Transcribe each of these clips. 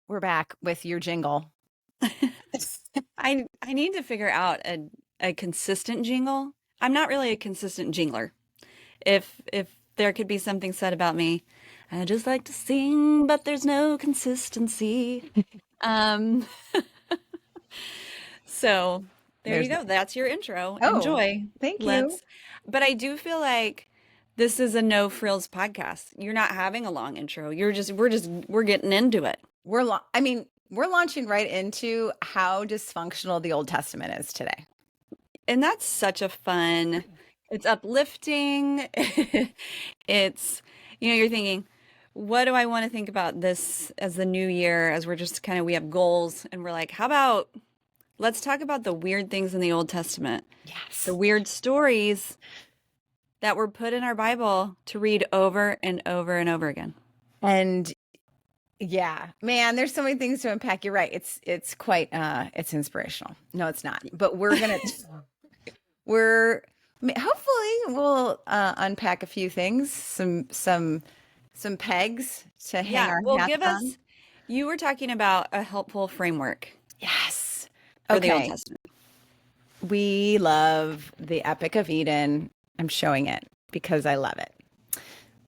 We're back with your jingle. I need to figure out a consistent jingle. I'm not really a consistent jingler. If there could be something said about me, I just like to sing, but there's no consistency. Um, so there you There's no. go. That's your intro. Oh, Enjoy. thank you. Let's. But I do feel like this is a no frills podcast. You're not having a long intro. We're getting into it. We're launching right into how dysfunctional the Old Testament is today. And that's such a fun, it's uplifting. It's, you're thinking, what do I want to think about this as the new year, as we're just kind of, we have goals and we're like, how about let's talk about the weird things in the Old Testament, the Yes. weird stories that were put in our Bible to read over and over and over again. And yeah, man, there's so many things to unpack. You're right. It's quite it's inspirational. No, it's not. But we're hopefully we'll unpack a few things, some pegs to hang Yeah, our well, hats on. you were talking about a helpful framework Yes. for the Old Okay. Testament. We love the Epic of Eden. I'm showing it because I love it.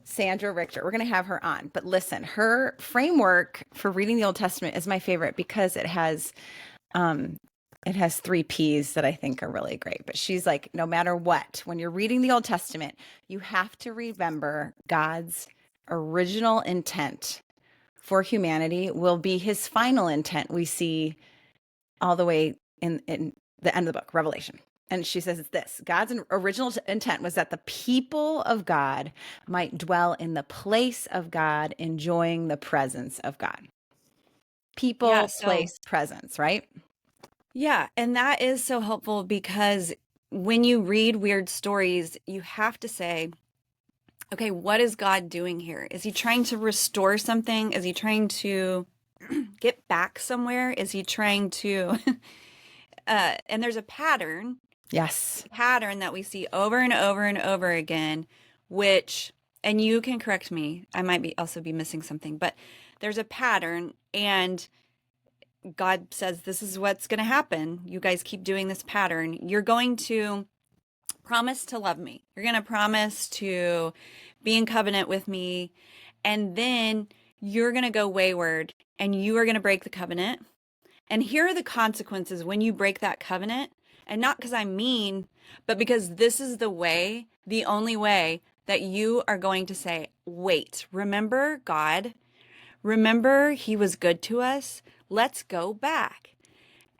Sandra Richter, we're going to have her on. But listen, her framework for reading the Old Testament is my favorite because it has three P's that I think are really great. But she's like, no matter what, when you're reading the Old Testament, you have to remember God's original intent for humanity will be his final intent we see all the way in the end of the book, Revelation. And she says it's this: God's original intent was that the people of God might dwell in the place of God, enjoying the presence of God. Yeah, People, so place, presence, right? yeah, and that is so helpful because when you read weird stories, you have to say, okay, what is God doing here? Is he trying to restore something? Is he trying to get back somewhere? Is he trying to, and there's a Yes. pattern that we see over and over and over again, which, and you can correct me, I might be also be missing something, but there's a pattern and God says, this is what's going to happen. You guys keep doing this pattern. You're going to promise to love me. You're going to promise to be in covenant with me. And then you're going to go wayward and you are going to break the covenant. And here are the consequences when you break that covenant. And not because I'm mean, but because this is the way, the only way that you are going to say, wait, remember God? Remember he was good to us? Let's go back.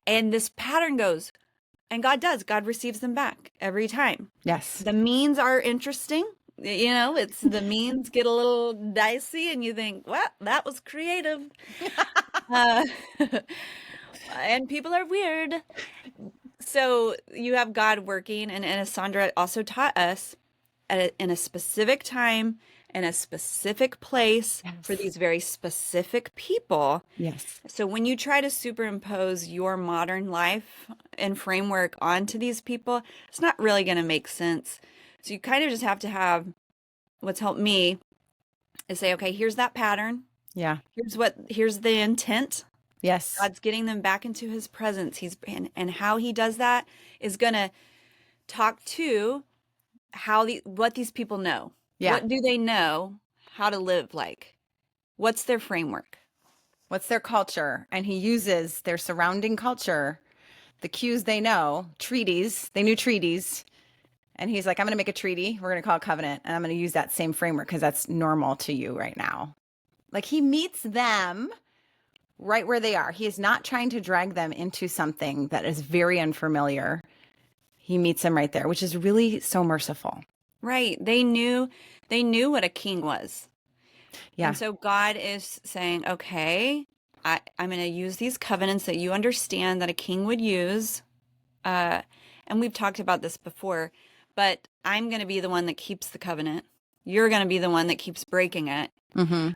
And this pattern goes, and God does. God receives them back every time. Yes. The means are interesting. It's the means get a little dicey, and you think, well, that was creative. Uh, and people are weird. So you have God working, and as Sandra also taught us, in a specific time, in a specific place for Yes. these very specific people. Yes. So when you try to superimpose your modern life and framework onto these people, it's not really going to make sense. So you kind of just have to have what's helped me is say, okay, here's that pattern. Yeah. Here's the intent. Yes. God's getting them back into his presence. And how he does that is going to talk to what these people know. Yeah. What do they know how to live like? What's their framework? What's their culture? And he uses their surrounding culture, the cues they know, treaties. They knew treaties. And he's like, I'm going to make a treaty. We're going to call it covenant. And I'm going to use that same framework because that's normal to you right now. Like he meets them right where they are. He is not trying to drag them into something that is very unfamiliar. He meets them right there, which is really so merciful. Right. They knew what a king was. Yeah. And so God is saying, okay, I'm going to use these covenants that you understand that a king would use. And we've talked about this before, but I'm going to be the one that keeps the covenant. You're going to be the one that keeps breaking it. Mm-hmm.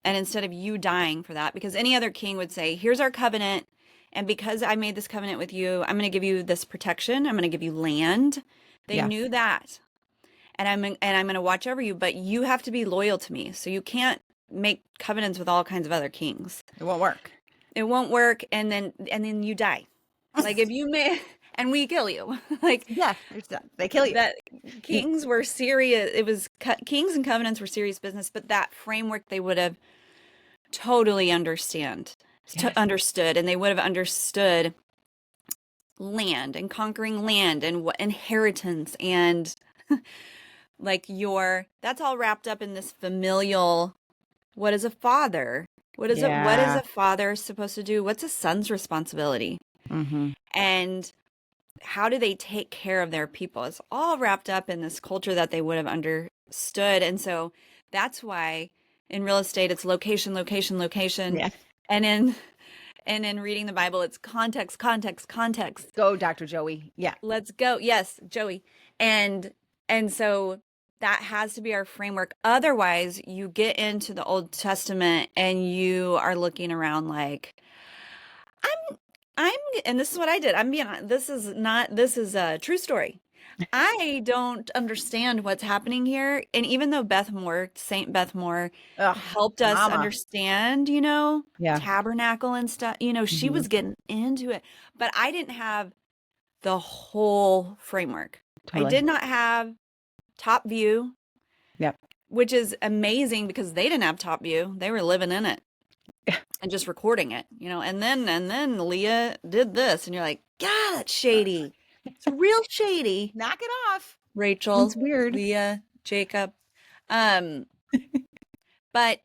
And instead of you dying for that, because any other king would say, here's our covenant. And because I made this covenant with you, I'm going to give you this protection. I'm going to give you land. They Yeah. knew that. And I'm going to watch over you, but you have to be loyal to me. So you can't make covenants with all kinds of other kings. It won't work. it won't work, and then you die. Like if you may, and we kill you. Like Yeah, there's that. They kill you. that kings were serious. It was kings and covenants were serious business, but that framework they would have totally Yes. understood, and they would have understood land and conquering land and what inheritance and like that's all wrapped up in this familial. What is a father? What is Yeah. a father supposed to do? What's a son's responsibility? Mm-hmm. And how do they take care of their people? It's all wrapped up in this culture that they would have understood. And so that's why in real estate it's location, location, location. Yeah. And in reading the Bible, it's context, context, context. Go, Dr. Joey. Yeah. Let's go. Yes, Joey. And so that has to be our framework. Otherwise, you get into the Old Testament and you are looking around like, I'm, and this is what I did. I'm being, this is a true story. I don't understand what's happening here. And even though Saint Beth Moore Ugh, helped us mama. understand, Yeah. tabernacle and stuff, she Mhm. was getting into it, but I didn't have the whole framework. I Totally. did not have top view, Yep. which is amazing because they didn't have top view. They were living in it Yeah. and just recording it, and then Leah did this and you're like, "God, that's shady. It's real shady." Knock it off. Rachel, It's weird. Leah, Jacob. Um but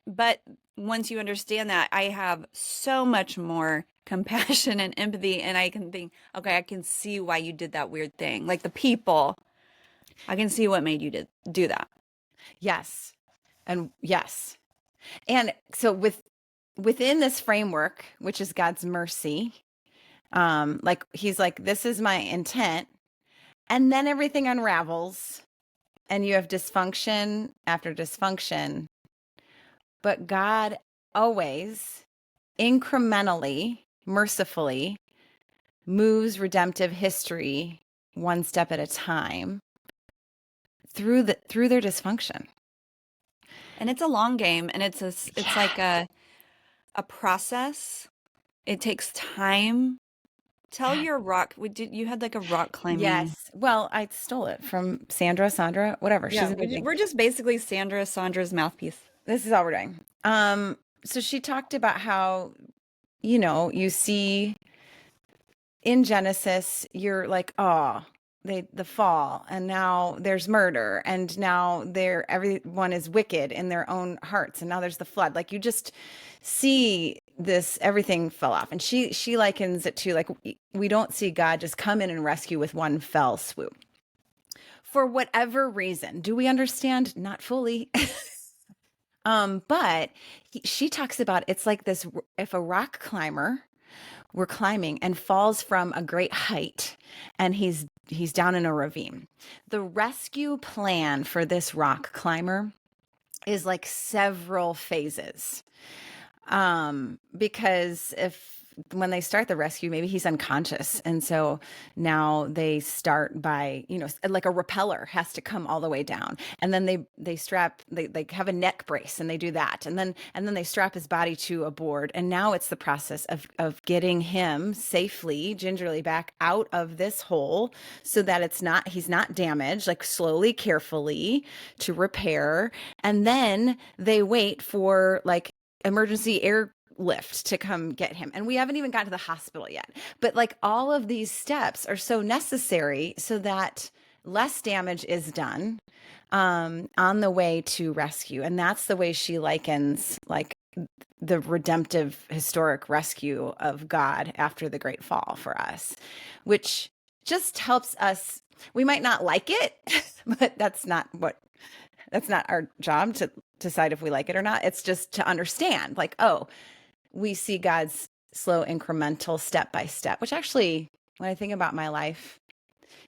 once you understand that, I have so much more compassion and empathy, and I can think, okay, I can see why you did that weird thing. Like the people, I can see what made you do that. Yes. And yes. And so within this framework, which is God's mercy, like he's like, this is my intent. And then everything unravels and you have dysfunction after dysfunction. But God always incrementally, mercifully moves redemptive history one step at a time through their dysfunction. And it's a long game, and it's like a process. It takes time. Tell your rock. You had like a rock climbing. Yes. Well, I stole it from Sandra, whatever. She's Yeah, amazing. we're just basically Sandra's mouthpiece. This is all we're doing. So she talked about how, you see in Genesis, you're like, oh, the fall, and now there's murder, and now everyone is wicked in their own hearts, and now there's the flood. Like you just see this, everything fell off. And she likens it to like we don't see God just come in and rescue with one fell swoop. For whatever reason, do we understand? Not fully. But she talks about it's like this: if a rock climber were climbing and falls from a great height, and he's down in a ravine, the rescue plan for this rock climber is like several phases. Because when they start the rescue, maybe he's unconscious. And so now they start by, like a repeller has to come all the way down. And then they have a neck brace and they do that. And then they strap his body to a board. And now it's the process of getting him safely, gingerly back out of this hole so that he's not damaged, like slowly, carefully to repair. And then they wait for like emergency airlift to come get him. And we haven't even got to the hospital yet. But like all of these steps are so necessary so that less damage is done on the way to rescue. And that's the way she likens like the redemptive historic rescue of God after the great fall for us, which just helps us. We might not like it, but that's not our job to decide if we like it or not. It's just to understand, like, oh, we see God's slow, incremental, step by step, which actually, when I think about my life,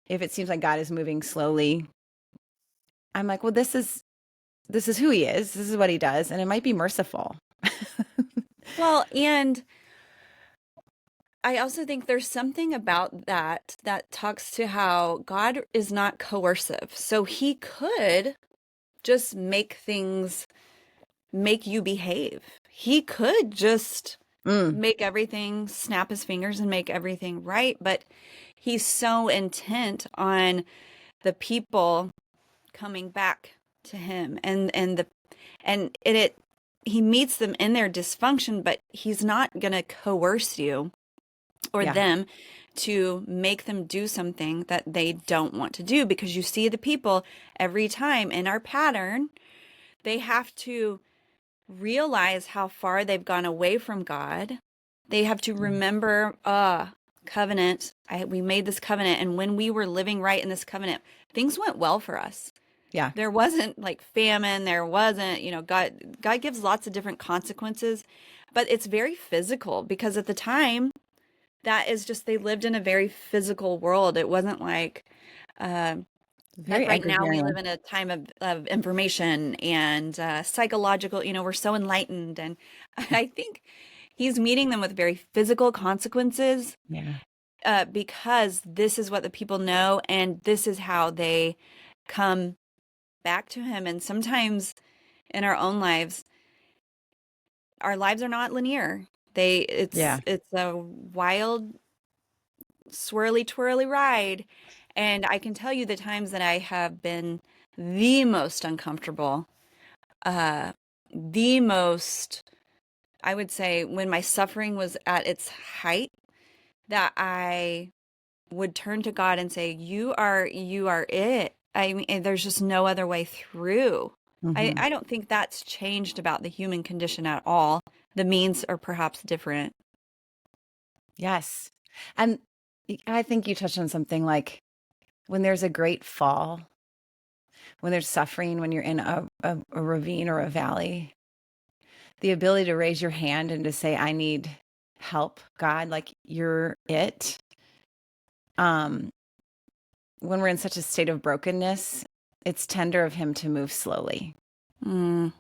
if it seems like God is moving slowly, I'm like, well, this is who he is. This is what he does. And it might be merciful. Well, and I also think there's something about that talks to how God is not coercive. So he could just make you behave. He could just Mm. make everything, snap his fingers and make everything right. But he's so intent on the people coming back to him, and he meets them in their dysfunction, but he's not going to coerce you or Yeah. them to make them do something that they don't want to do, because you see the people every time in our pattern, they have to realize how far they've gone away from God. They have to Yeah. remember, covenant. We made this covenant, and when we were living right in this covenant, things went well for us. Yeah. There wasn't like famine. There wasn't, God gives lots of different consequences, but it's very physical, because at the time, that is just, they lived in a very physical world. It wasn't like Very right now we live agrarian. in a time of information and psychological, we're so enlightened. And I think he's meeting them with very physical consequences, Yeah. because this is what the people know, and this is how they come back to him. And sometimes in our lives are not linear. Yeah. It's a wild, swirly twirly ride. And I can tell you the times that I have been the most uncomfortable, uh, the most, I would say, when my suffering was at its height, that I would turn to God and say, you are it. I mean, there's just no other way through. Hmm. I don't think that's changed about the human condition at all. The means are perhaps different. Yes. And I think you touched on something like when there's a great fall, when there's suffering, when you're in a ravine or a valley, the ability to raise your hand and to say, I need help, God, like you're it. Um, when we're in such a state of brokenness, it's tender of him to move slowly. Mm.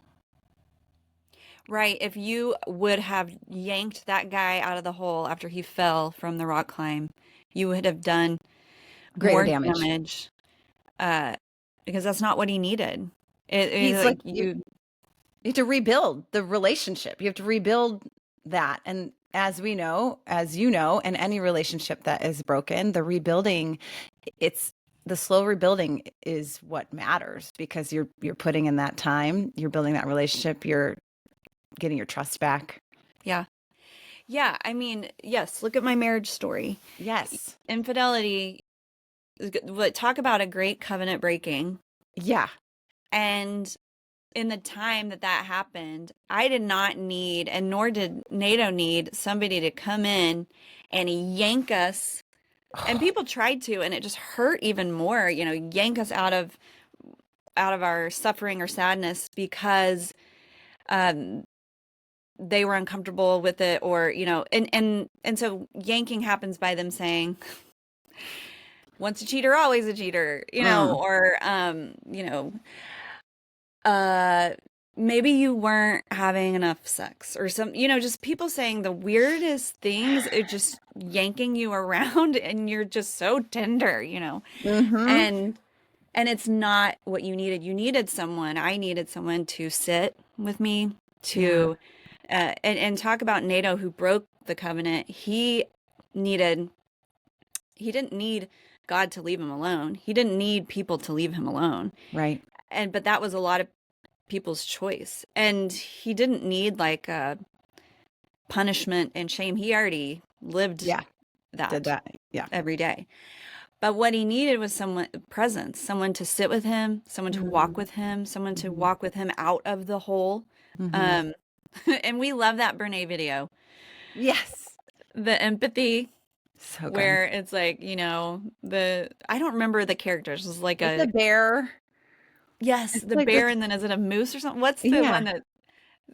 Right. If you would have yanked that guy out of the hole after he fell from the rock climb, you would have done Greater more damage. damage, uh, because that's not what he needed. He's like, Like you, you have to rebuild the relationship. You have to rebuild that. And as we know, as you know, in any relationship that is broken, the rebuilding, it's the slow rebuilding is what matters because you're putting in that time, you're building that relationship, you're getting your trust back. yeah. Yeah. I mean, yes, look at my marriage story. Yes. Infidelity, talk about a great covenant breaking. Yeah. And in the time that that happened, I did not need, and nor did NATO need, somebody to come in and yank us. And people tried to, and it just hurt even more, yank us out of our suffering or sadness because um, they were uncomfortable with it, or and so yanking happens by them saying, once a cheater, always a cheater, Mm. or uh maybe you weren't having enough sex or some, just people saying the weirdest things, it just yanking you around and you're just so tender, Mm-hmm. and it's not what you needed. You needed someone, I needed someone to sit with me, Yeah. to and talk about NATO, who broke the covenant. Needed he didn't need God to leave him alone. He didn't need people to leave him alone. Right. But that was a lot of people's choice. And he didn't need like punishment and shame. He already lived Yeah. Did that that. Yeah. every day. But what he needed was someone presence, someone to sit with him, someone to walk with him, someone to Mm-hmm. walk with him out of the hole. Mm-hmm. Um, and we love that Brene video, Yes. the empathy, So good. where it's like, I don't remember the characters. It was like It's a bear. yes, It's the like this. bear, and then is it a moose or something? What's the Yeah. one that,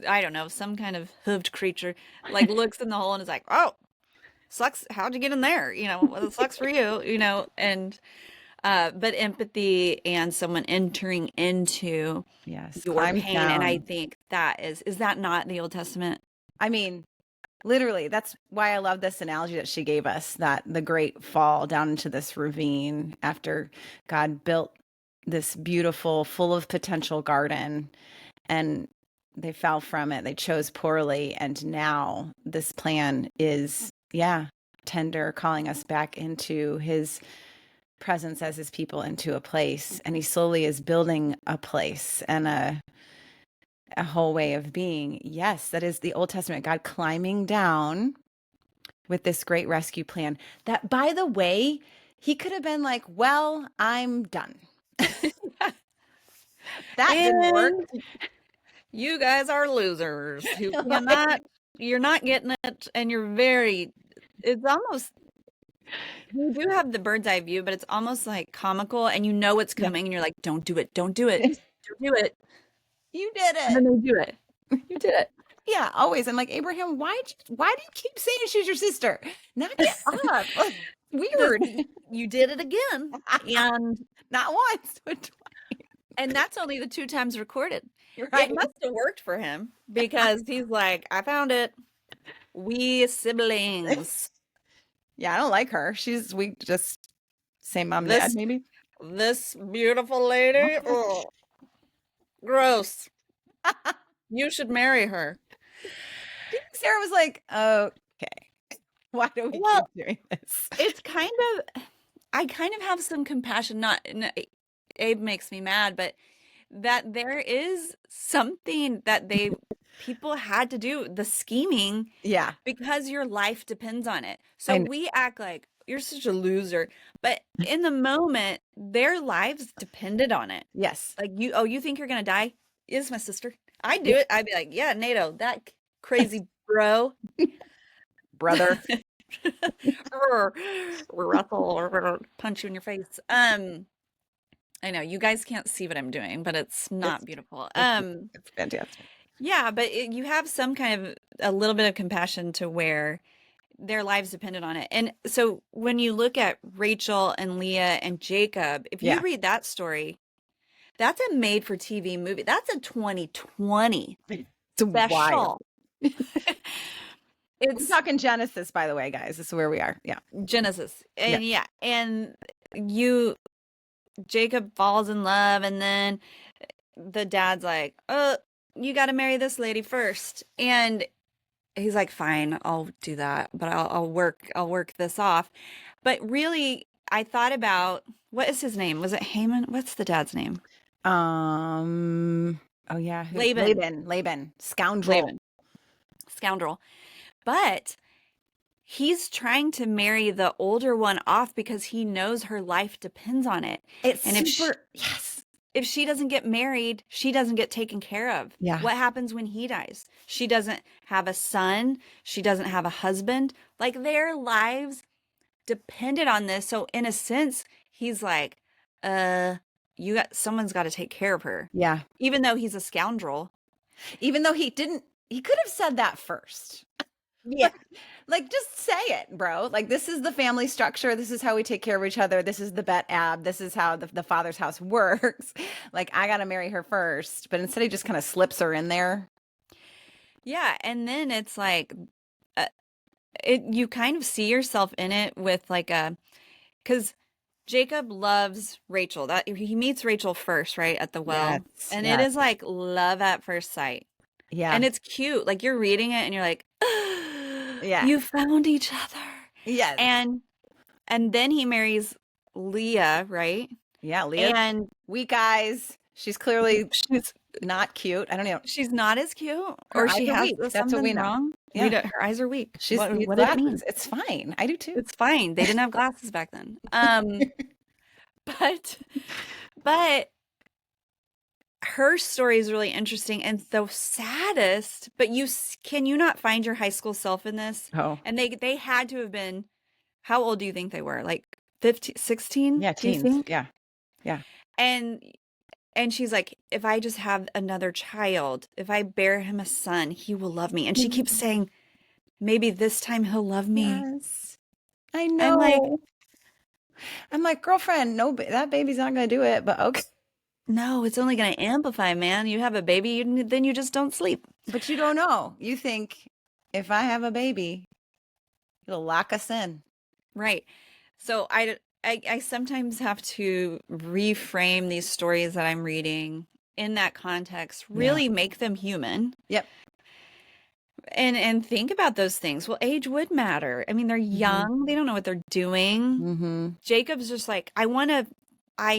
I don't know, some kind of hooved creature, like looks in the hole and is like, oh, sucks. How'd you get in there? Well, it sucks for you, and but empathy and someone entering into Yes. your Climbs pain. And I down. think that is that not the Old Testament? I mean, literally, that's why I love this analogy that she gave us, that the great fall down into this ravine after God built this beautiful, full of potential garden. And they fell from it. They chose poorly. And now this plan is, yeah, tender, calling us back into his presence as his people, into a place. And he slowly is building a place and a whole way of being. Yes, that is the Old Testament, God climbing down with this great rescue plan. That, by the way, he could have been like, well, I'm done. That didn't work. And you guys are losers who Like, you're not getting it, and it's almost, you do have the bird's eye view, but it's almost like comical, and you know what's yeah. coming, and you're like, don't do it, don't do it, don't do it. You did And then it. they do it. You did it. Yeah, always. I'm like, Abraham, why do you keep saying she's your sister? Knock it up. Weird. You did it again. And Not once, but twice. and that's only the 2 times recorded. You're right. It must have worked for him because he's like, I found it. We siblings. Yeah, I don't like her. We just same mom, dad, This maybe. this beautiful lady. Oh, gross. You should marry her. Sarah was like, okay, why do we Well, keep doing this? it's I kind of have some compassion. Abe makes me mad, but that there is something that people had to do, the scheming, Yeah, because your life depends on it. I So know. we act like you're such a loser, but in the moment, their lives depended on it. Yes. Like you think you're gonna die? Is my sister. I'd do it. I'd be like, yeah, Nato, that crazy bro. Brother. Russell, punch you in your face. I know you guys can't see what I'm doing, but it's not beautiful. It's fantastic. Yeah, but you have some kind of a little bit of compassion to where their lives depended on it. And so when you look at Rachel and Leah and Jacob, if you Yeah. read that story, that's a made for TV movie. That's a 2020 It's wild. special. We're It's talking Genesis, by the way, guys. This is where we are. Yeah. Genesis. And and you Jacob falls in love, and then the dad's like, "Oh, you got to marry this lady first." And he's like, "Fine, I'll do that, but I'll work this off." But really, I thought about, what is his name? Was it Haman? What's the dad's name? Oh yeah. Laban. Laban. Scoundrel. Laban. Scoundrel. But he's trying to marry the older one off because he knows her life depends on it. It's And yes. if she doesn't get married, she doesn't get taken care of. Yeah. What happens when he dies? She doesn't have a son. She doesn't have a husband. Like, their lives depended on this. So in a sense, he's like, someone's got to take care of her. Yeah. Even though he's a scoundrel. Even though he could have said that first. Yeah. Like, just say it, bro. Like, this is the family structure. This is how we take care of each other. This is the bet ab. This is how the father's house works. Like, I got to marry her first. But instead, he just kind of slips her in there. Yeah. And then it's like, you kind of see yourself in it with like because Jacob loves Rachel. That he meets Rachel first, right, at the well. Yes, And yes. it is like love at first sight. Yeah. And it's cute. Like, you're reading it and you're like, Yeah. you found each other. Yes. And then he marries Leah, right? Yeah, Leah. And Weak eyes. She's clearly not cute. I don't know. she's not as cute, Her or eyes she are has weak. That's what something we know. wrong. Yeah. Her eyes are weak. She's what needs did it mean? glasses. It's fine. I do too. It's fine. They didn't have glasses back then. But her story is really interesting and the saddest. But can you not find your high school self in this? Oh. And they had to have been. How old do you think they were? Like 15, 16? Yeah, Do you teens. think? Yeah. Yeah. And she's like, if I just have another child, if I bear him a son, he will love me. And she keeps saying, maybe this time he'll love me. Yes. I know. I'm like, girlfriend, no, that baby's not going to do it, but okay. No, it's only going to amplify, man. You have a baby, then you just don't sleep. But you don't know. You think, if I have a baby, it'll lock us in. Right. So I sometimes have to reframe these stories that I'm reading in that context Yeah. really make them human. Yep. And think about those things. Well, age would matter. I mean, they're Mm-hmm. young, they don't know what they're doing. Mm-hmm. Jacob's just like, I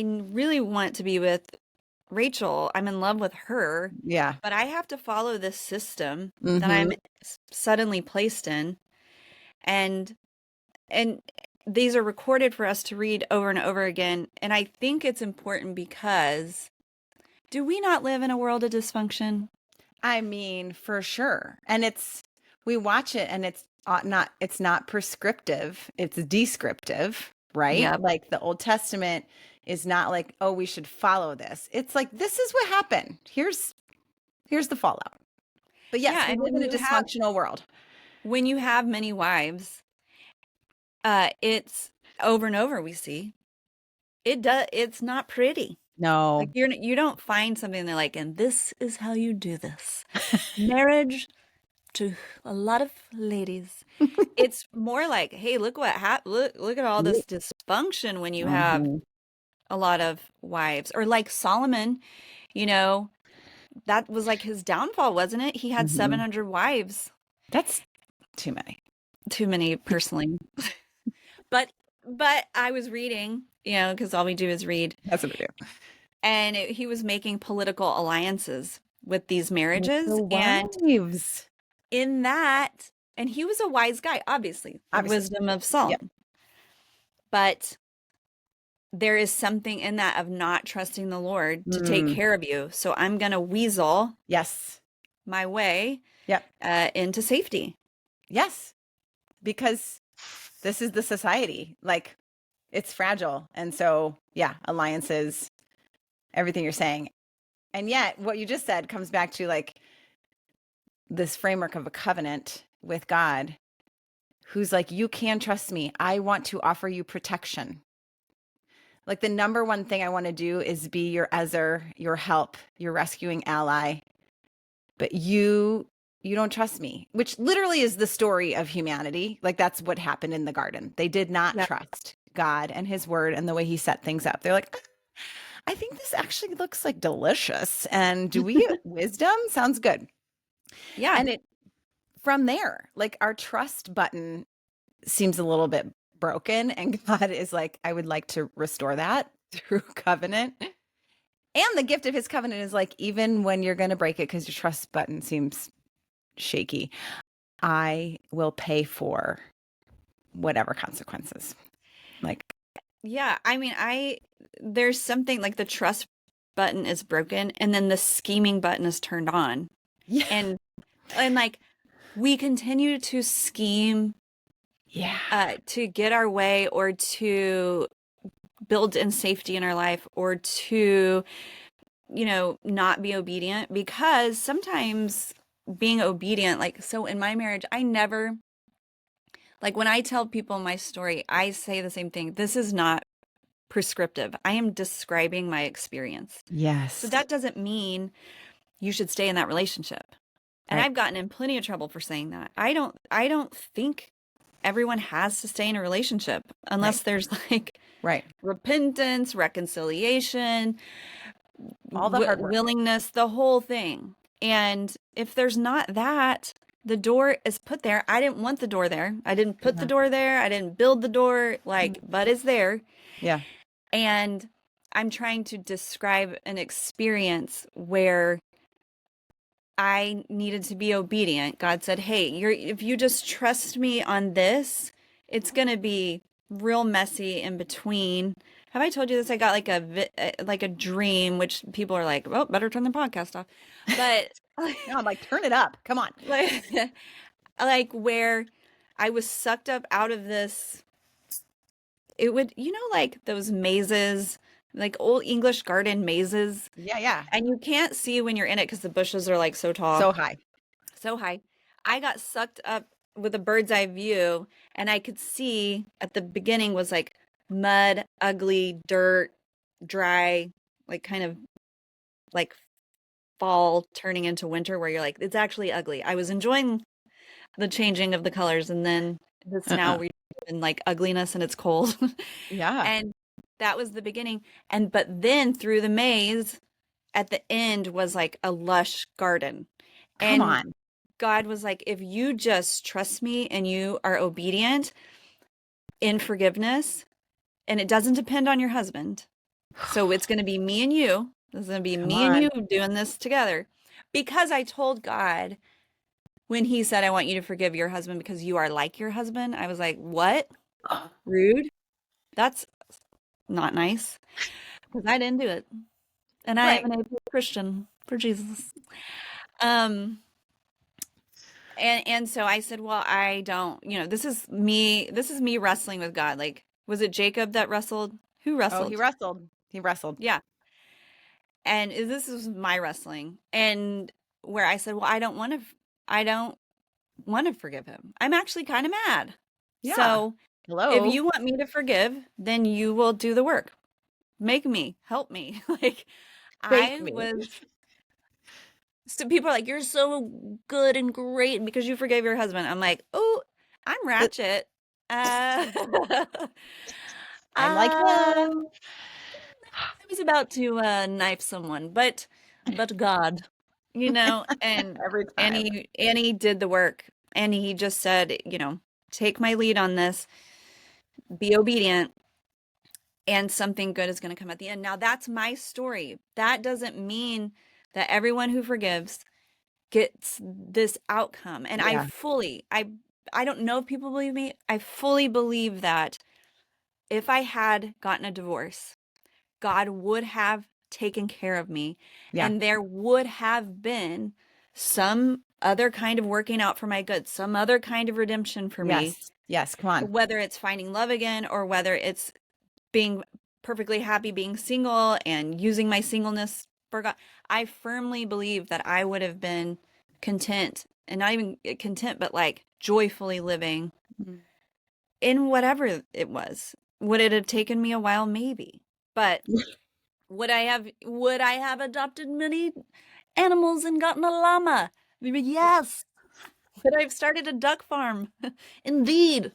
really want to be with Rachel. I'm in love with her, Yeah. but I have to follow this system that Mm-hmm. I'm suddenly placed in. And and these are recorded for us to read over and over again. And I think it's important because do we not live in a world of dysfunction? I mean, for sure. And we watch it and it's not prescriptive, it's descriptive, right? Yep. Like the Old Testament is not like, oh, we should follow this. It's like, this is what happened. Here's the fallout. But yes, Yeah, we and live in a dysfunctional world. when you have many wives, it's over and over we see it's not pretty. Like No. you don't find something they're like, and this is how you do this. Marriage to a lot of ladies. It's more like, hey, look what look at all this dysfunction when you have Mhm. a lot of wives. Or like Solomon, you know, that was like his downfall, wasn't it? He had Mhm. 700 wives. That's too many. Too many personally. But but I was reading, because all we do is read, That's what I do. and he was making political alliances with these With the marriages, and wives. in that, and he was a wise guy, obviously, the Obviously. wisdom of Yep. Solomon. But there is something in that of not trusting the Lord to take Mm. care of you. So I'm going to weasel Yes. my way Yep. into safety. Yes. Because this is the society. Like, it's fragile. And so, yeah, alliances, everything you're saying. And yet, what you just said comes back to like this framework of a covenant with God, who's like, you can trust me. I want to offer you protection. Like, the number one thing I want to do is be your Ezer, your help, your rescuing ally. But you don't trust me, which literally is the story of humanity. Like, that's what happened in the garden. They did not Yeah. trust God and his word and the way he set things up. They're like, I think this actually looks like delicious. And do we get wisdom? Sounds good. Yeah. And it from there, like, our trust button seems a little bit broken. And God is like, I would like to restore that through covenant. And the gift of his covenant is like, even when you're going to break it because your trust button seems shaky, I will pay for whatever consequences. Like, Yeah. I mean, there's something like the trust button is broken and then the scheming button is turned on. yeah. And like we continue to scheme Yeah. to get our way or to build in safety in our life or to, not be obedient, because sometimes being obedient, like, so in my marriage, I never, like, when I tell people my story, I say the same thing. This is not prescriptive. I am describing my experience. So Yes. that doesn't mean you should stay in that relationship. And Right. I've gotten in plenty of trouble for saying that. I don't think everyone has to stay in a relationship unless Right. there's like Right. repentance, reconciliation, All the hard work. willingness, the whole thing. And if there's not that, the door is put there. I didn't want the door there. I didn't put the Yeah. door there. I didn't build the door, like, but it's there. Yeah. And I'm trying to describe an experience where I needed to be obedient. God said, "Hey, if you just trust me on this, it's going to be real messy in between." Have I told you this? I got like like a dream, which people are like, "Well, better turn the podcast off." But No, I'm like, turn it up. Come on. like like where I was sucked up out of this, it would, like those mazes, like old English garden mazes, Yeah. Yeah. and you can't see when you're in it because the bushes are like so tall. So high. So high. I got sucked up with a bird's eye view, and I could see at the beginning was like mud, ugly, dirt, dry, like kind of like fall turning into winter where you're like, it's actually ugly. I was enjoying the changing of the colors, and then this now Uh-uh. we're in like ugliness and it's cold. Yeah. And that was the beginning. But then through the maze, at the end was like a lush garden. Come And on. God was like, if you just trust me and you are obedient in forgiveness, and it doesn't depend on your husband. So it's going to be me and you. It's going to be Come me and on. you doing this together. Because I told God when he said, I want you to forgive your husband because you are like your husband, I was like, what? Rude? That's not nice. Because I didn't do it. And I am Right. an atheist Christian for Jesus. Um, and so I said, well, I don't, this is me wrestling with God. Like, was it Jacob that wrestled? Who Oh, he wrestled? wrestled. He wrestled. Yeah. And this is my wrestling. And where I said, well, I don't want to forgive him. I'm actually kind of mad. Yeah. So if Hello. you want me to forgive, then you will do the work. Make me, help me. Like Bake I me. was, so people are like, you're so good and great because you forgave your husband. I'm like, oh, I'm ratchet. Uh, I'm like I him was about to knife someone, but God, and every time. and he did the work, and he just said, take my lead on this, be obedient, and something good is going to come at the end. Now that's my story. That doesn't mean that everyone who forgives gets this outcome. And Yeah. I don't know if people believe me. I fully believe that if I had gotten a divorce, God would have taken care of me, Yeah. and there would have been some other kind of working out for my good, some other kind of redemption for me, Yes. Yes. Come on. whether it's finding love again or whether it's being perfectly happy being single and using my singleness for God. I firmly believe that I would have been content, and not even content, but like joyfully living Mm. in whatever it was. Would it have taken me a while? Maybe. But would I have adopted many animals and gotten a llama? Yes. Would I have started a duck farm? Indeed.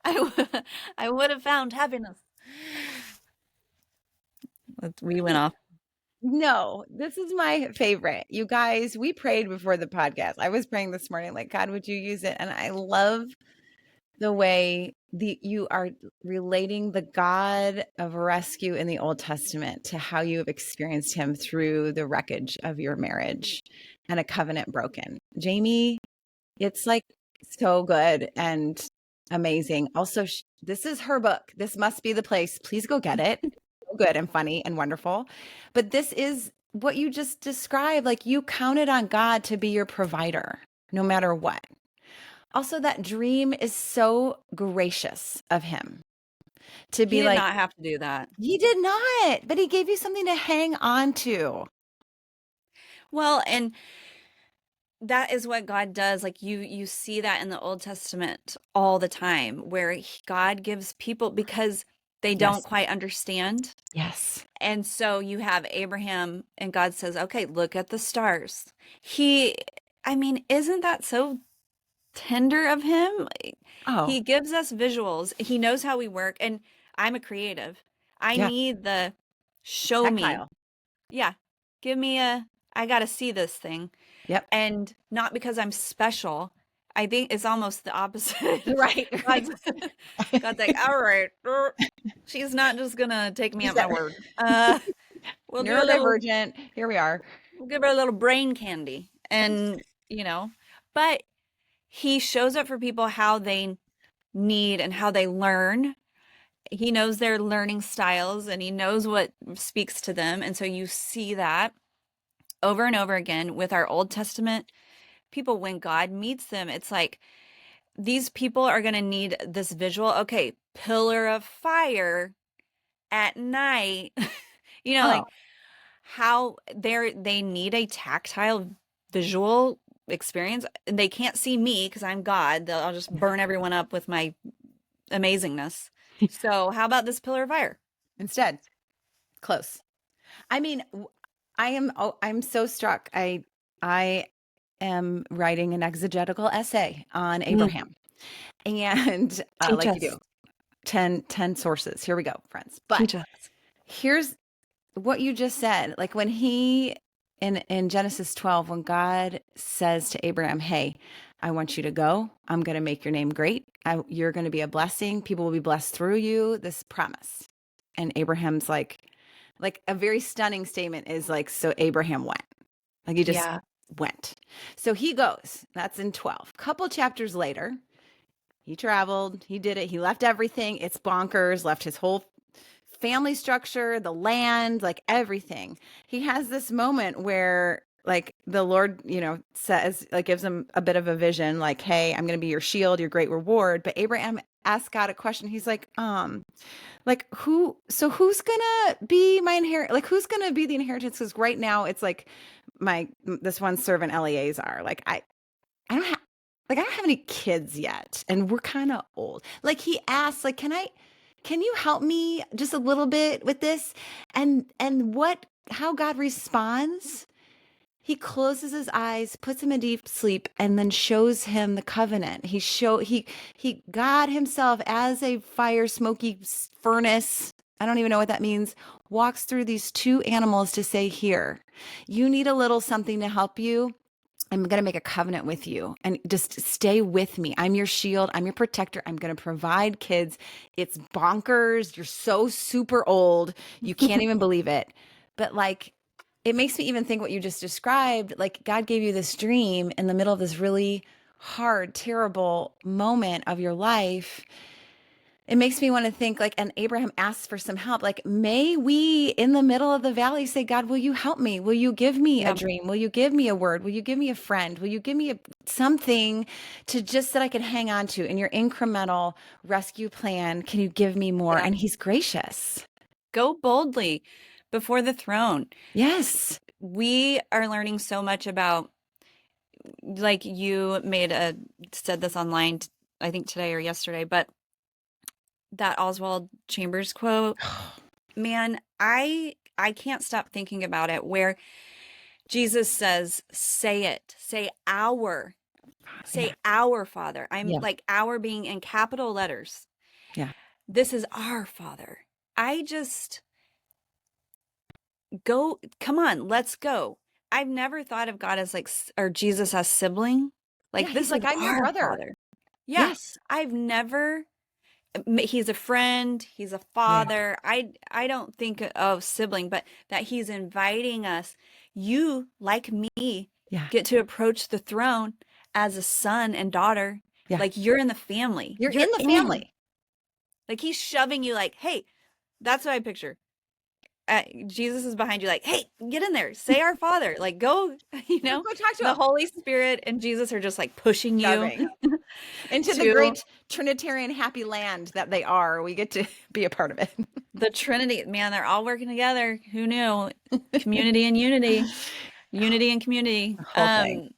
I would have found happiness. We went off. No, this is my favorite. You guys, we prayed before the podcast. I was praying this morning, like, God, would you use it? And I love the way you are relating the God of rescue in the Old Testament to how you have experienced him through the wreckage of your marriage and a covenant broken. Jamie, it's like so good and amazing. Also, this is her book. This must be the place. Please go get it. So good and funny and wonderful. But this is what you just described. Like you counted on God to be your provider no matter what. Also, that dream is so gracious of him to He be did like, not have to do that. he did not, but he gave you something to hang on to. Well, and that is what God does. Like you see that in the Old Testament all the time, where God gives people because they don't Yes. quite understand. Yes. And so you have Abraham, and God says, okay, look at the stars. I mean, isn't that so tender of him? Like, Oh, he gives us visuals. He knows how we work. And I'm a creative. I yeah. need the show me. Tactile. Yeah. I got to see this thing. Yep. And not because I'm special. I think it's almost the opposite. Right. God's, God's like, all right, she's not just gonna take me You at my said word. We'll do a little, neurodivergent. Here we are. we'll give her a little brain candy, and but he shows up for people how they need and how they learn. He knows their learning styles, and he knows what speaks to them, and so you see that over and over again with our Old Testament people. When God meets them, it's like these people are going to need this visual. Okay, pillar of fire at night. Oh, Like how they need a tactile visual experience. And they can't see me because I'm God. I'll just burn everyone up with my amazingness. So how about this pillar of fire? instead, close. I mean, I'm so struck. I am writing an exegetical essay on Mm, Abraham. And teach like you us. do, 10 sources. Here we go, friends. But Teach us. here's what you just said, like when he in Genesis 12, when God says to Abraham, "Hey, I want you to go. I'm going to make your name great. You're going to be a blessing. People will be blessed through you." This promise, and Abraham's like a very stunning statement is like, so Abraham went, like he just Yeah. went. So he goes. That's in 12. Couple chapters later, he traveled. He did it. He left everything. It's bonkers. Left his whole family structure, the land, like everything. He has this moment where like the Lord, says, like gives him a bit of a vision, like, "Hey, I'm going to be your shield, your great reward." But Abraham asked God a question. He's like who's gonna be my inherit? Like, who's gonna be the inheritance? Because right now it's like this one servant Eleazar. Like I don't have like I don't have any kids yet, and we're kind of old. Like he asked, like, can you help me just a little bit with this? And what how God responds? He closes his eyes, puts him in deep sleep, and then shows him the covenant. He God himself as a fire smoky furnace. I don't even know what that means. Walks through these two animals to say, "Here, you need a little something to help you. I'm going to make a covenant with you and just stay with me. I'm your shield. I'm your protector. I'm going to provide kids." It's bonkers. You're so super old. You can't even believe it. But like, it makes me even think what you just described. Like, God gave you this dream in the middle of this really hard, terrible moment of your life. It makes me want to think like, and Abraham asks for some help. Like, may we in the middle of the valley say, "God, will you help me? Will you give me a Yeah. dream? Will you give me a word? Will you give me a friend? Will you give me something to just that I can hang on to in your incremental rescue plan? Can you give me more?" Yeah. And he's gracious. Go boldly before the throne. Yes. We are learning so much about, like you said this online, I think today or yesterday, but that Oswald Chambers quote, man, I can't stop thinking about it, where Jesus says, say it, say Yeah. our Father. I'm Yeah. like our being in capital letters. Yeah. This is our Father. I just go, come on, let's go. I've never thought of God as like, or Jesus as sibling. Yeah. Like, He's this is like, "I'm your our brother." Father. Yeah. Yes. I've never, he's a friend, he's a Yeah. father. I don't think of sibling, but that he's inviting us. You, like me, Yeah. get to approach the throne as a son and daughter. Yeah. Like, you're in the family. You're You're in the in. family. Like, he's shoving you like, hey, that's what I picture. Jesus is behind you like, hey, get in there. Say our Father. Like, go, Go talk to the him. Holy Spirit and Jesus are just like pushing you Shoving into the to great Trinitarian happy land that they are. We get to be a part of it. the Trinity. Man, they're all working together. Who knew? Community and unity. Unity and community. The whole thing.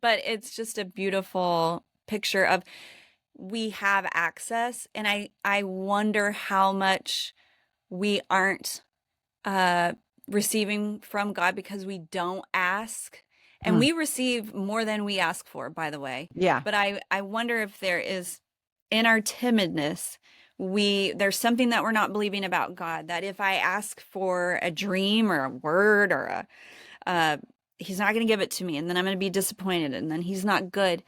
But it's just a beautiful picture of, we have access, and I wonder how much we aren't uh receiving from God because we don't ask. And Mm. we receive more than we ask for, by the way. Yeah. But I wonder if there is, in our timidness, there's something that we're not believing about God, that if I ask for a dream or a word or he's not going to give it to me, and then I'm going to be disappointed, and then he's not good.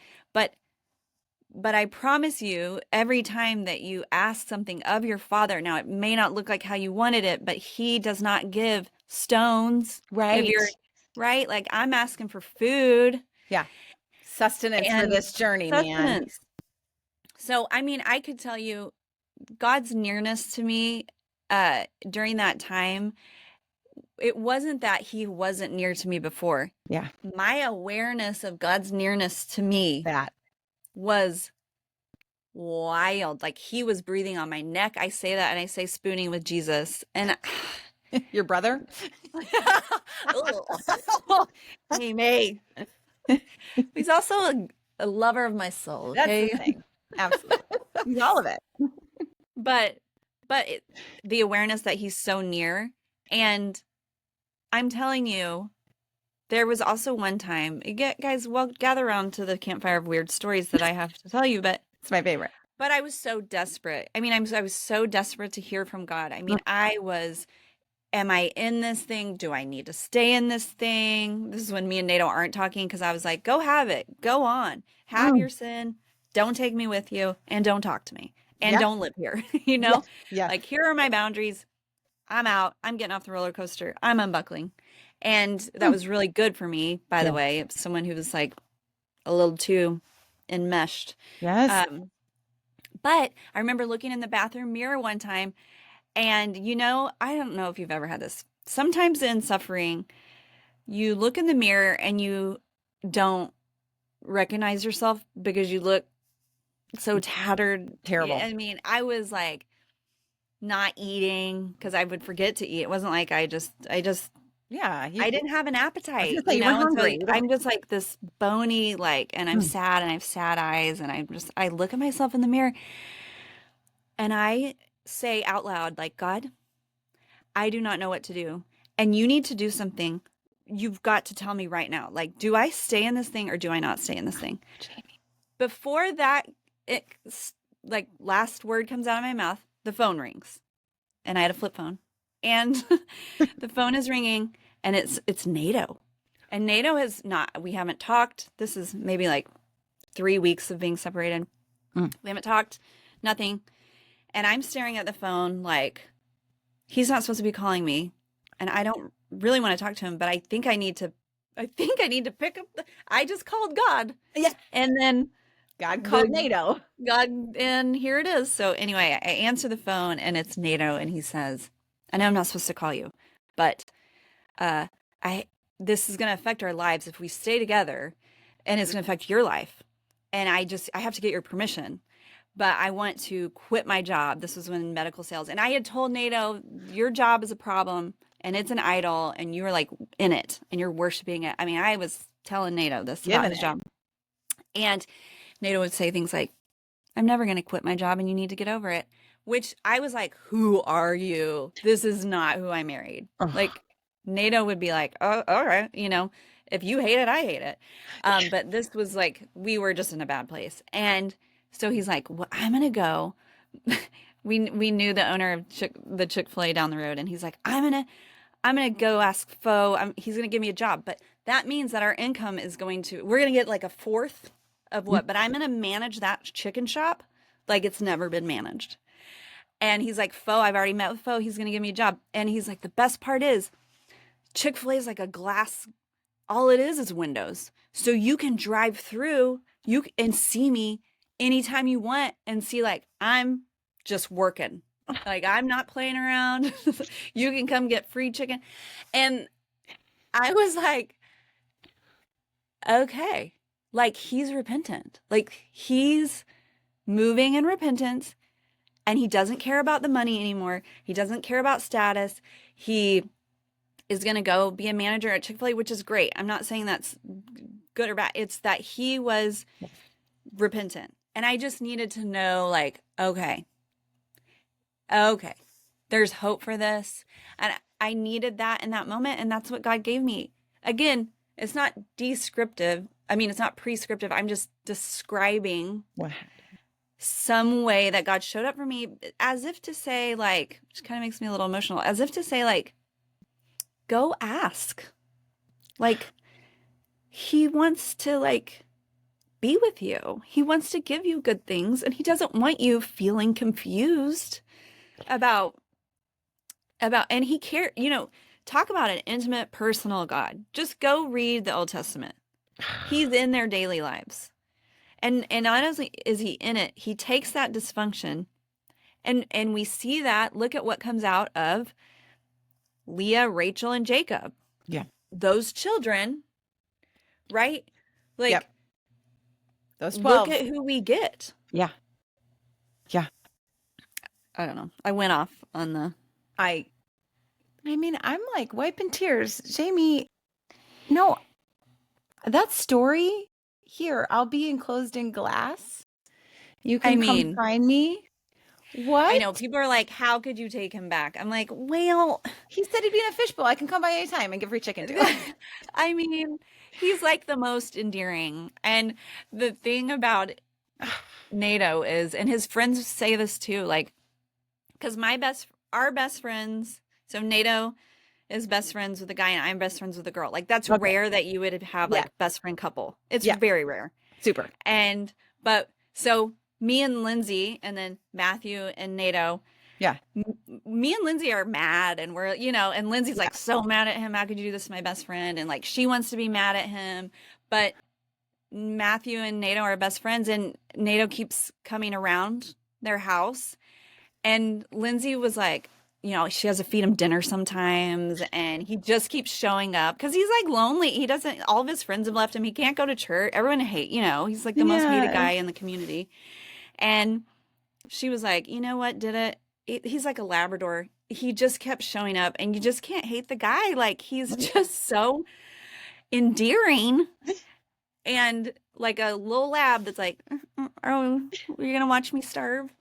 But I promise you, every time that you ask something of your Father, now it may not look like how you wanted it, but he does not give stones. If Right. you're right, like, I'm asking for food Yeah. Sustenance for and this journey, man. sustenance. So, I mean, I could tell you God's nearness to me during that time, it wasn't that he wasn't near to me before. Yeah. My awareness of God's nearness to me That. was wild. Like, he was breathing on my neck. I say that, and I say spooning with Jesus. And Your brother? he may. He's also a lover of my soul, That's the okay? thing. Absolutely. He's all of it. But the awareness that he's so near. And I'm telling you, there was also one time, guys, well, gather around to the campfire of weird stories that I have to tell you, but It's my favorite. I was so desperate. I mean, I was so desperate to hear from God. I mean, I was am I in this thing? Do I need to stay in this thing? This is when me and Nato aren't talking because I was like, go have it. Go on. Have Mm. your sin. Don't take me with you and don't talk to me and Yeah. don't live here. You know, Yes. Yes. like here are my boundaries. I'm out. I'm getting off the roller coaster. I'm unbuckling. And that Mm. was really good for me, by the Yeah. way. Someone who was like a little too enmeshed. Yes. But I remember looking in the bathroom mirror one time, and I don't know if you've ever had this. Sometimes in suffering, you look in the mirror and you don't recognize yourself because you look so tattered. Terrible. I mean, I was like not eating because I would forget to eat. It wasn't like Yeah. I didn't have an I was gonna appetite, say you weren't and so hungry. You don't. I'm just like this bony, like, and I'm Mm. sad and I have sad eyes, and I look at myself in the mirror and I say out loud, like, God, I do not know what to do, and you need to do something. You've got to tell me right now. Like, do I stay in this thing or do I not stay in this thing? Jamie. Before that, it like last word comes out of my mouth, the phone rings, and I had a flip phone, and the phone is ringing, and it's NATO, and NATO has not. We haven't talked. This is maybe like 3 weeks of being separated. Mm. We haven't talked, nothing, and I'm staring at the phone like he's not supposed to be calling me, and I don't really want to talk to him, but I think I need to. I think I need to pick up. I just called God, Yeah. and then God called the NATO. God, and here it is. So anyway, I answer the phone and it's NATO, and he says, "I know I'm not supposed to call you, but uh, I this is going to affect our lives if we stay together, and it's going to affect your life. And I have to get your permission, but I want to quit my job." This was when medical sales, and I had told NATO, "Your job is a problem, and it's an idol, and you're like in it, and you're worshiping it." I mean, I was telling NATO this about Given his it. job, and NATO would say things like, "I'm never going to quit my job and you need to get over it," which I was like, who are you? This is not who I married. Ugh. Like NATO would be like, oh, all right. If you hate it, I hate it. But this was like, we were just in a bad place. And so he's like, well, I'm going to go. We knew the owner of the Chick-fil-A down the road. And he's like, I'm going to go ask Fo. He's going to give me a job. But that means that our income is we're going to get like a fourth of what, but I'm going to manage that chicken shop like it's never been managed. And he's like, Fo, I've already met with Fo. He's going to give me a job. And he's like, the best part is Chick-fil-A is like a glass. All it is windows. So you can drive through and see me anytime you want and see like, I'm just working. Like I'm not playing around. You can come get free chicken. And I was like, okay. Like he's repentant. Like he's moving in repentance, and he doesn't care about the money anymore. He doesn't care about status. He is going to go be a manager at Chick-fil-A, which is great. I'm not saying that's good or bad. It's that he was repentant. And I just needed to know like, okay, there's hope for this. And I needed that in that moment. And that's what God gave me. Again, it's not descriptive. I mean, it's not prescriptive. I'm just describing What? some way that God showed up for me, as if to say, like, which kind of makes me a little emotional, as if to say, like, go ask. Like, he wants to, like, be with you. He wants to give you good things, and he doesn't want you feeling confused about, and he cares, talk about an intimate, personal God. Just go read the Old Testament. He's in their daily lives. And not only is he in it, he takes that dysfunction, and we see that. Look at what comes out of Leah, Rachel, and Jacob. Yeah. Those children, right? Like, yep. Those 12. Look at who we get. Yeah. Yeah. I don't know. I went off on the... I mean, I'm like wiping tears. Jamie, no, that story here, I'll be enclosed in glass. You can come find me. What? I know. People are like, how could you take him back? I'm like, well... He said he'd be in a fishbowl. I can come by anytime and give free chicken too. I mean, he's like the most endearing. And the thing about NATO is, and his friends say this too, like, because our best friends So Nato is best friends with a guy and I'm best friends with a girl. Like that's Okay. rare that you would have Yeah. like best friend couple. It's Yeah. very rare. Super. And but so me and Lindsay and then Matthew and Nato, Yeah. me and Lindsay are mad and we're, and Lindsay's Yeah. like so mad at him. How could you do this to my best friend? And like she wants to be mad at him, but Matthew and Nato are best friends and Nato keeps coming around their house. And Lindsay was like, she has to feed him dinner sometimes, and he just keeps showing up because he's like lonely. He doesn't, all of his friends have left him. He can't go to church. Everyone he's like the most hated Yeah. guy in the community. And she was like, you know what, he's like a Labrador. He just kept showing up, and you just can't hate the guy. Like, he's just so endearing and like a little lab that's like, oh, you're gonna watch me starve.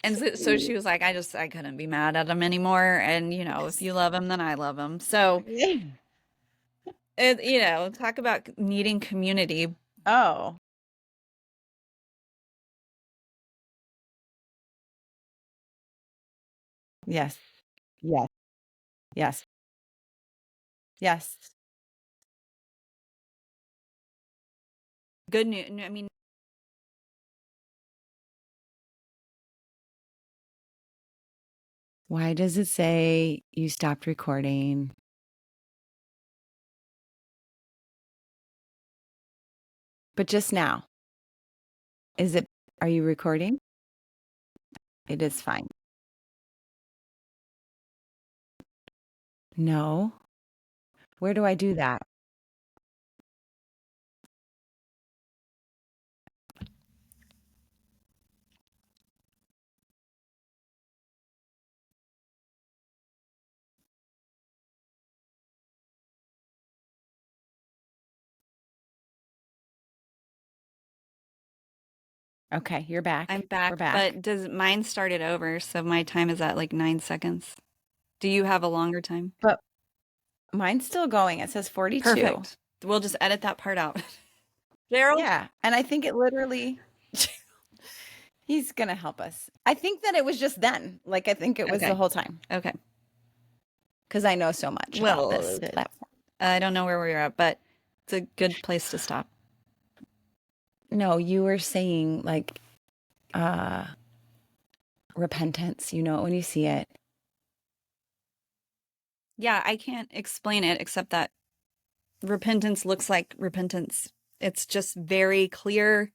And so she was like, I couldn't be mad at him anymore. And, if you love him, then I love him. So, talk about needing community. Oh. Yes. Yes. Yes. Yes. Good news. I mean, Why does it say you stopped recording? But just now. Are you recording? It is fine. No. Where do I do that? Okay, you're I'm back. We're back, back. but does mine started over? So my time is at like 9 seconds. Do you have a longer time? But mine's still going. It says 42. Perfect. We'll just edit that part out. Daryl? Yeah. And I think it literally, he's going to help us. I think that it was just then. Like, I think it was the Okay. whole time Okay. because I know so much about this platform. I don't know where we are at, but it's a good place to stop. No, you were saying like repentance, when you see it. Yeah, I can't explain it except that repentance looks like repentance. It's just very clear.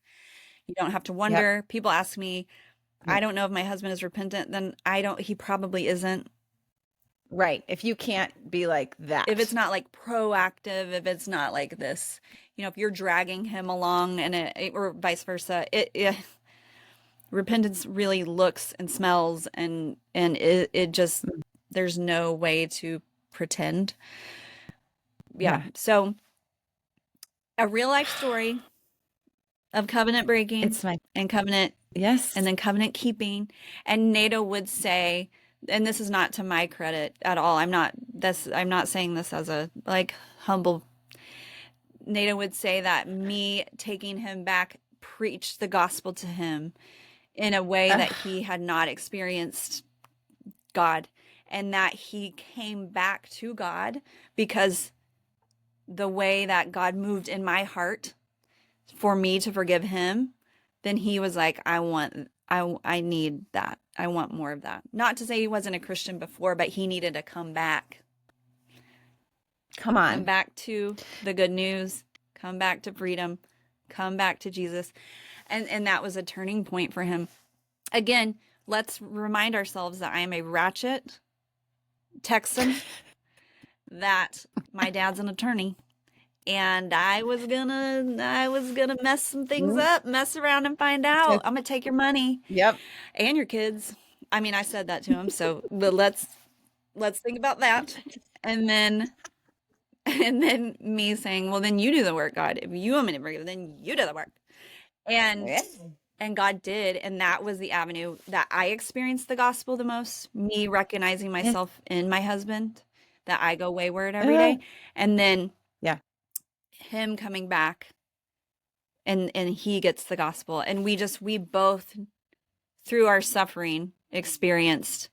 You don't have to Yep. wonder. People ask me, I Yep. don't know if my husband is repentant, then he probably isn't. Right. If you can't be like that. If it's not like proactive, if it's not like this, if you're dragging him along or vice versa, repentance really looks and smells and it just, there's no way to pretend. Yeah. So a real life story of covenant breaking It's my, and covenant yes. and then covenant keeping. And Nato would say, and this is not to my credit at all. I'm not saying this as a like humble. Nato would say that me taking him back preached the gospel to him in a way that he had not experienced God, and that he came back to God because the way that God moved in my heart for me to forgive him, then he was like, I need that. I want more of that. Not to say he wasn't a Christian before, but he needed to come back. Come on. Come back to the good news, come back to freedom, come back to Jesus. And that was a turning point for him. Again, let's remind ourselves that I am a ratchet Texan, that my dad's an attorney. And I was gonna mess some things up, mess around and find out. I'm gonna take your money. Yep. And your kids. I mean, I said that to him, but let's think about that. And then me saying, well, then you do the work, God. If you want me to forgive, then you do the work. And God did, and that was the avenue that I experienced the gospel the most, me recognizing myself in my husband, that I go wayward every day. And then yeah, him coming back and he gets the gospel. And we both through our suffering experienced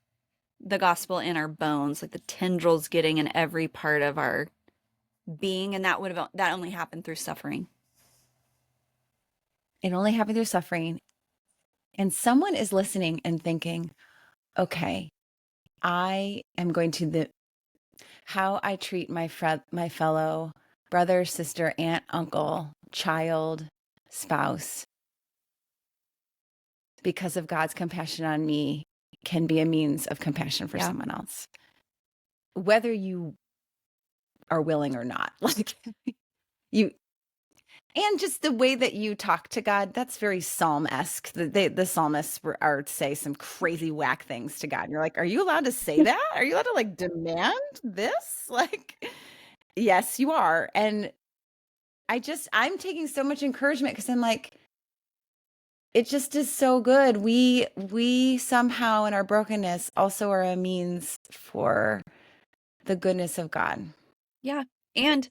the gospel in our bones, like the tendrils getting in every part of our being, and that only happened through suffering. It only happened through suffering. And someone is listening and thinking, okay, I am going to how I treat my fellow brother, sister, aunt, uncle, child, spouse, because of God's compassion on me, can be a means of compassion for someone else, whether you are willing or not. Like you, and just the way that you talk to God, that's very psalm-esque. The psalmists are say some crazy whack things to God. And you're like, are you allowed to say that? Are you allowed to like demand this? Like, yes, you are. And I'm taking so much encouragement because I'm like, it just is so good. We somehow in our brokenness also are a means for the goodness of God. Yeah. And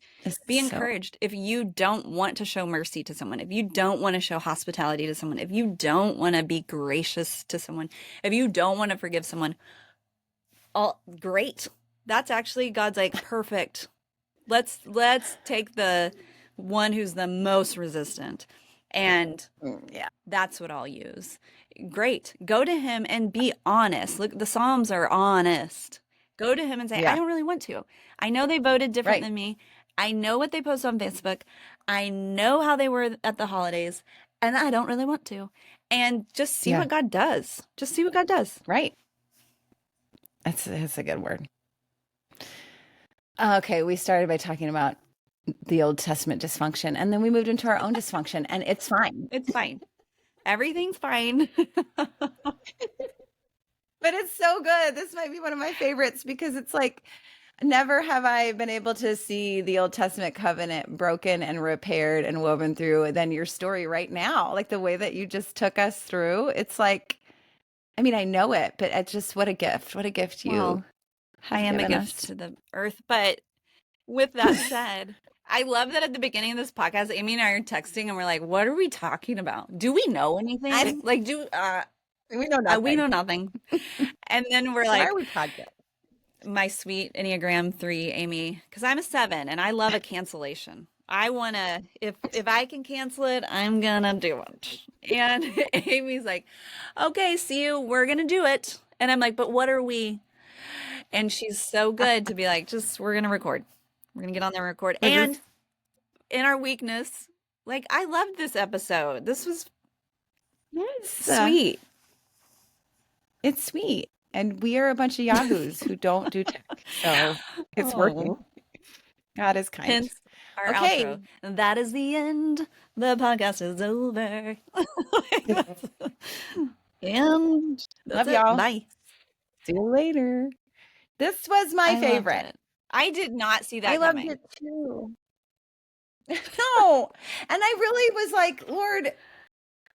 be So encouraged. If you don't want to show mercy to someone, if you don't want to show hospitality to someone, if you don't want to be gracious to someone, if you don't want to forgive someone, all great. That's actually God's like, perfect. Let's take the one who's the most resistant, and yeah, that's what I'll use. Great. Go to him and be honest. Look, the Psalms are honest. Go to him and say, I yeah, don't really want to. I know they voted different right. than me. I know what they post on Facebook. I know how they were at the holidays, and I don't really want to. And just see Yeah. what God does. Just see what God does. Right. That's a good word. Okay, we started by talking about the Old Testament dysfunction, and then we moved into our own dysfunction, and it's fine. It's fine. Everything's fine. But it's so good. This might be one of my favorites because it's like never have I been able to see the Old Testament covenant broken and repaired and woven through than your story right now. Like the way that you just took us through. It's like, I mean, I know it, but it's just what a gift. What a gift you Well, I have am a given gift us. to the earth. But with that said, I love that at the beginning of this podcast, Amy and I are texting and we're like, what are we talking about? Do we know anything? Like, We know nothing. we know nothing. And then we're Why like, are we podcast? my sweet Enneagram 3, Amy, because I'm a 7 and I love a cancellation. I want to, if I can cancel it, I'm going to do it. And Amy's like, okay, see you. We're going to do it. And I'm like, but what are we? And she's so good to be like, we're going to record. We're going to get on there and record. And in our weakness, like, I loved this episode. This was sweet. It's sweet. And we are a bunch of yahoos who don't do tech. So it's working. God is kind. Hence our outro. And that is the end. The podcast is over. And love y'all. Bye. See you later. This was my favorite. I did not see that coming. I loved it too. No. And I really was like, Lord,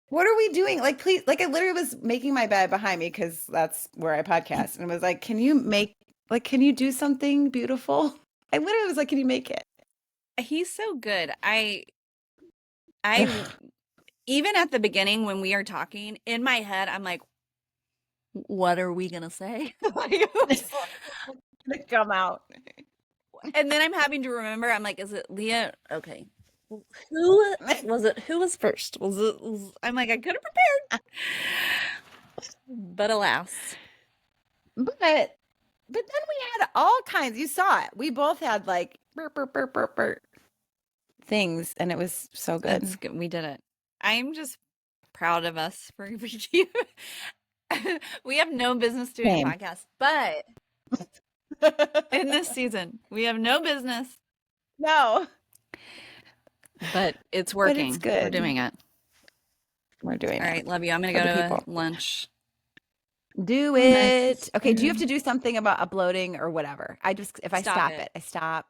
what are we doing? Like, please, like I literally was making my bed behind me because that's where I podcast. And I was like, can you do something beautiful? I literally was like, can you make it? He's so good. I even at the beginning when we are talking, in my head, I'm like, what are we going to say? Come out. And then I'm having to remember, I'm like, is it Leah? Okay. Who was it? Who was first? I'm like, I could have prepared. But alas. But then we had all kinds. You saw it. We both had like burp, burp, burp, burp, burp things, and it was so good. That's good. We did it. I'm just proud of us for we have no business doing a podcast, but in this season, we have no business. No. But it's working. But it's good. We're doing it. All right. Love you. I'm going to go to lunch. Do it. Okay. Do you have to do something about uploading or whatever? If I stop it, I stop.